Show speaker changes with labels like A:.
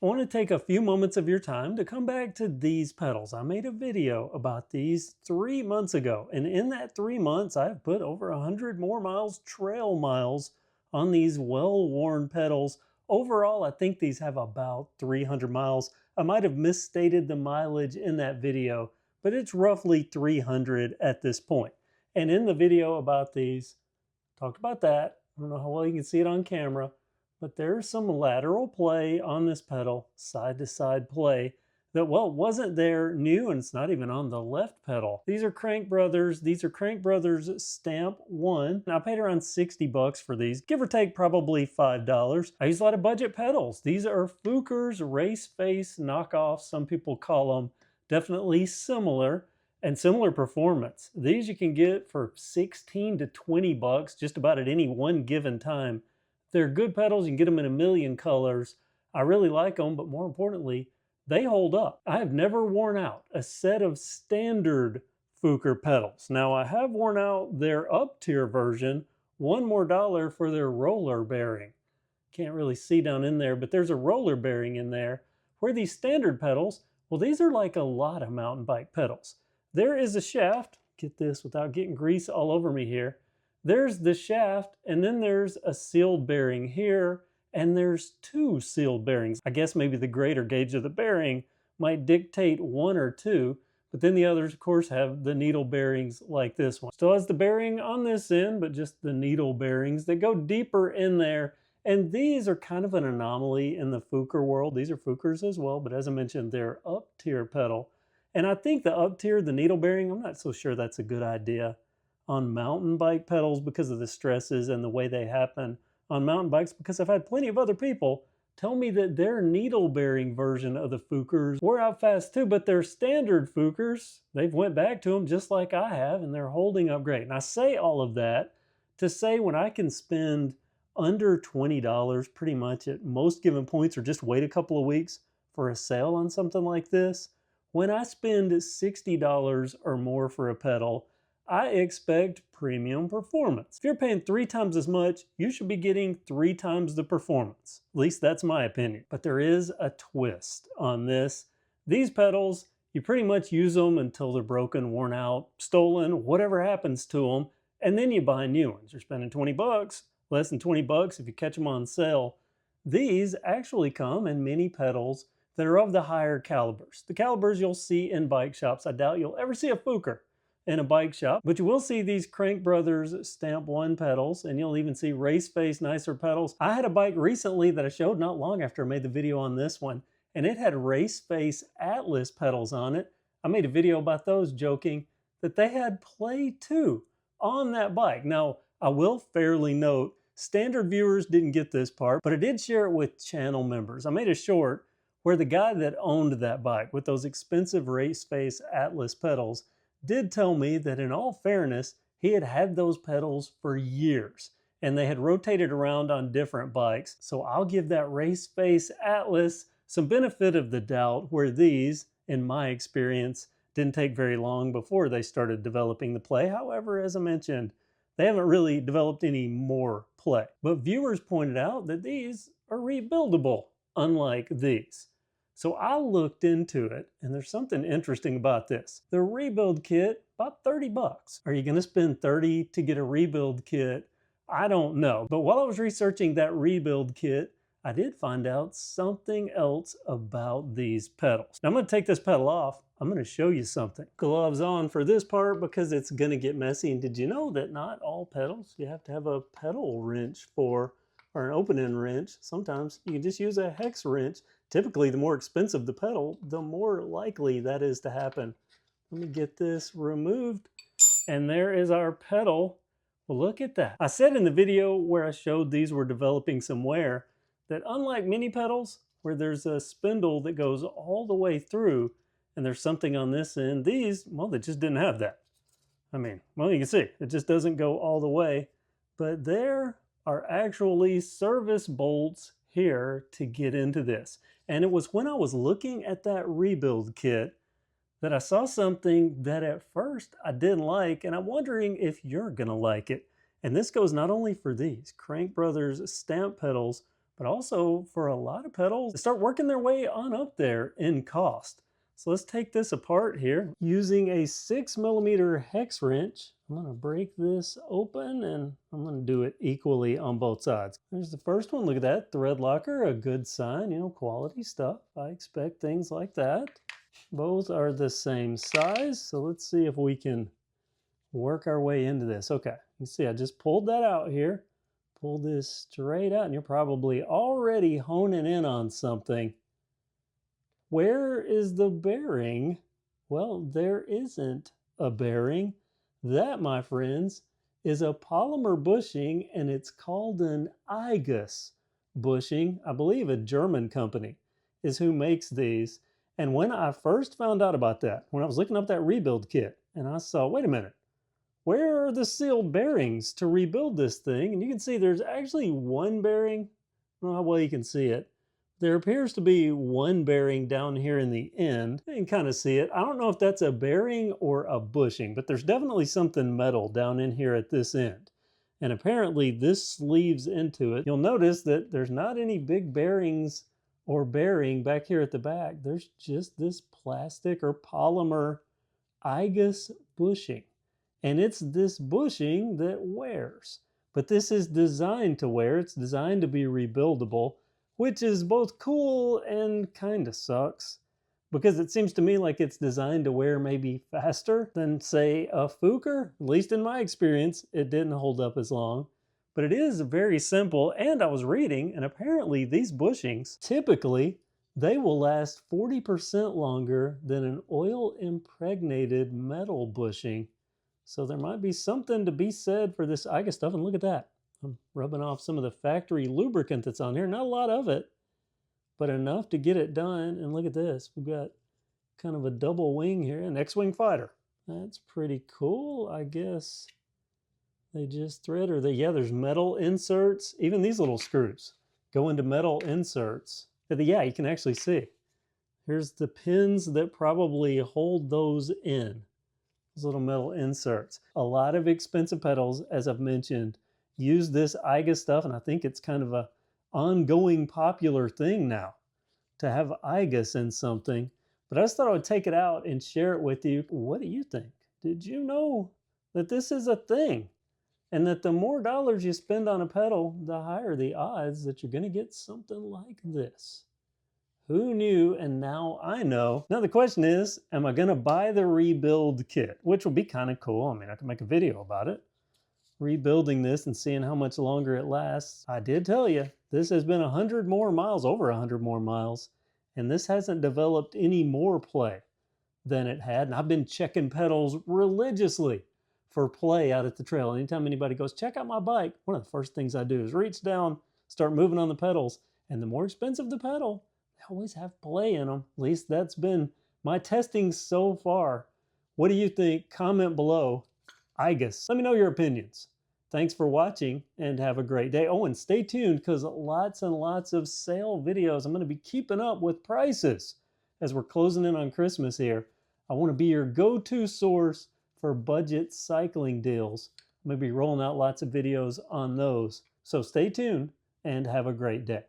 A: I want to take a few moments of your time to come back to these pedals. I made a video about these 3 months ago, and in that 3 months, I've put over 100 more miles, trail miles, on these well-worn pedals. Overall, I think these have about 300 miles. I might have misstated the mileage in that video, but it's roughly 300 at this point. And in the video about these, talked about that. I don't know how well you can see it on camera, but there's some lateral play on this pedal, side to side play, that, well, wasn't there new, and it's not even on the left pedal. These are Crankbrothers Stamp 1. Now, I paid around 60 bucks for these, give or take probably $5. I use a lot of budget pedals. These are Fuker's race face knockoffs, some people call them. Definitely similar and similar performance. These you can get for 16 to 20 bucks just about at any one given time. They're good pedals. You can get them in a million colors. I really like them, but more importantly, they hold up. I have never worn out a set of standard Fuker pedals. Now, I have worn out their up-tier version, $1 more for their roller bearing. Can't really see down in there, but there's a roller bearing in there. Where these standard pedals, well, these are like a lot of mountain bike pedals. There is a shaft, get this without getting grease all over me here. There's the shaft, and then there's a sealed bearing here, and there's two sealed bearings. I guess maybe the greater gauge of the bearing might dictate one or two, but then the others, of course, have the needle bearings like this one. Still has the bearing on this end, but just the needle bearings that go deeper in there. And these are kind of an anomaly in the Fuker world. These are Fukers as well, but as I mentioned, they're up-tier pedal. And I think the up-tier, the needle bearing, I'm not so sure that's a good idea on mountain bike pedals because of the stresses and the way they happen on mountain bikes, because I've had plenty of other people tell me that their needle bearing version of the Fukers wore out fast too, but their standard Fukers, they've went back to them just like I have, and they're holding up great. And I say all of that to say when I can spend under $20 pretty much at most given points, or just wait a couple of weeks for a sale on something like this, when I spend $60 or more for a pedal, I expect premium performance. If you're paying 3 times as much, you should be getting 3 times the performance. At least that's my opinion. But there is a twist on this. These pedals, you pretty much use them until they're broken, worn out, stolen, whatever happens to them, and then you buy new ones. You're spending 20 bucks, less than 20 bucks if you catch them on sale. These actually come in mini pedals that are of the higher calibers. The calibers you'll see in bike shops. I doubt you'll ever see a Fuker in a bike shop, but you will see these Crankbrothers Stamp 1 pedals, and you'll even see race face nicer pedals. I had a bike recently that I showed not long after I made the video on this one, and it had race face Atlas pedals on it. I made a video about those, joking that they had play too on that bike. Now, I will fairly note, standard viewers didn't get this part, but I did share it with channel members. I made a short where the guy that owned that bike with those expensive race face Atlas pedals did tell me that in all fairness, he had had those pedals for years and they had rotated around on different bikes. So I'll give that race face Atlas some benefit of the doubt, where these, in my experience, didn't take very long before they started developing the play. However, as I mentioned, they haven't really developed any more play. But viewers pointed out that these are rebuildable, unlike these. So I looked into it, and there's something interesting about this. The rebuild kit, about 30 bucks. Are you gonna spend 30 to get a rebuild kit? I don't know. But while I was researching that rebuild kit, I did find out something else about these pedals. Now I'm gonna take this pedal off. I'm gonna show you something. Gloves on for this part because it's gonna get messy. And did you know that not all pedals you have to have a pedal wrench for, or an open-end wrench? Sometimes you can just use a hex wrench. Typically, the more expensive the pedal, the more likely that is to happen. Let me get this removed. And there is our pedal. Well, look at that. I said in the video where I showed these were developing some wear that unlike mini pedals, where there's a spindle that goes all the way through and there's something on this end, these, well, they just didn't have that. I mean, well, you can see, it just doesn't go all the way. But there are actually service bolts here to get into this. And it was when I was looking at that rebuild kit that I saw something that at first I didn't like, and I'm wondering if you're gonna like it. And this goes not only for these Crankbrothers Stamp pedals, but also for a lot of pedals, they start working their way on up there in cost. So let's take this apart here. Using a 6mm hex wrench, I'm gonna break this open and I'm gonna do it equally on both sides. There's the first one, look at that, thread locker, a good sign, you know, quality stuff. I expect things like that. Both are the same size, so let's see if we can work our way into this. Okay, you see I just pulled that out here. Pull this straight out and you're probably already honing in on something. Where is the bearing? Well, there isn't a bearing. That, my friends, is a polymer bushing, and it's called an IGUS bushing. I believe a German company is who makes these. And when I first found out about that, when I was looking up that rebuild kit, and I saw, wait a minute, where are the sealed bearings to rebuild this thing? And you can see there's actually one bearing. I don't know how well you can see it. There appears to be one bearing down here in the end. You can kind of see it. I don't know if that's a bearing or a bushing, but there's definitely something metal down in here at this end. And apparently this sleeves into it. You'll notice that there's not any big bearings or bearing back here at the back. There's just this plastic or polymer IGUS bushing. And it's this bushing that wears. But this is designed to wear. It's designed to be rebuildable, which is both cool and kind of sucks. Because it seems to me like it's designed to wear maybe faster than, say, a Fuker. At least in my experience, it didn't hold up as long. But it is very simple, and I was reading, and apparently these bushings, typically, they will last 40% longer than an oil-impregnated metal bushing. So there might be something to be said for this IGUS stuff. And look at that. I'm rubbing off some of the factory lubricant that's on here. Not a lot of it, but enough to get it done. And look at this. We've got kind of a double wing here, an X-wing fighter. That's pretty cool. I guess they just thread, or yeah, there's metal inserts. Even these little screws go into metal inserts. Yeah, you can actually see. Here's the pins that probably hold those in. Little metal inserts. A lot of expensive pedals, as I've mentioned, use this IGUS stuff, and I think it's kind of a ongoing popular thing now to have IGUS in something. But I just thought I would take it out and share it with you. What do you think? Did you know that this is a thing? And that the more dollars you spend on a pedal, the higher the odds that you're going to get something like this. Who knew? And now I know. Now the question is, am I going to buy the rebuild kit? Which will be kind of cool. I mean, I can make a video about it. Rebuilding this and seeing how much longer it lasts. I did tell you, this has been 100 more miles, over 100 more miles, and this hasn't developed any more play than it had. And I've been checking pedals religiously for play out at the trail. Anytime anybody goes, check out my bike, one of the first things I do is reach down, start moving on the pedals, and the more expensive the pedal, they always have play in them. At least that's been my testing so far. What do you think? Comment below. IGUS. Let me know your opinions. Thanks for watching and have a great day. Oh, and stay tuned because lots and lots of sale videos. I'm going to be keeping up with prices as we're closing in on Christmas here. I want to be your go-to source for budget cycling deals. I'm going to be rolling out lots of videos on those. So stay tuned and have a great day.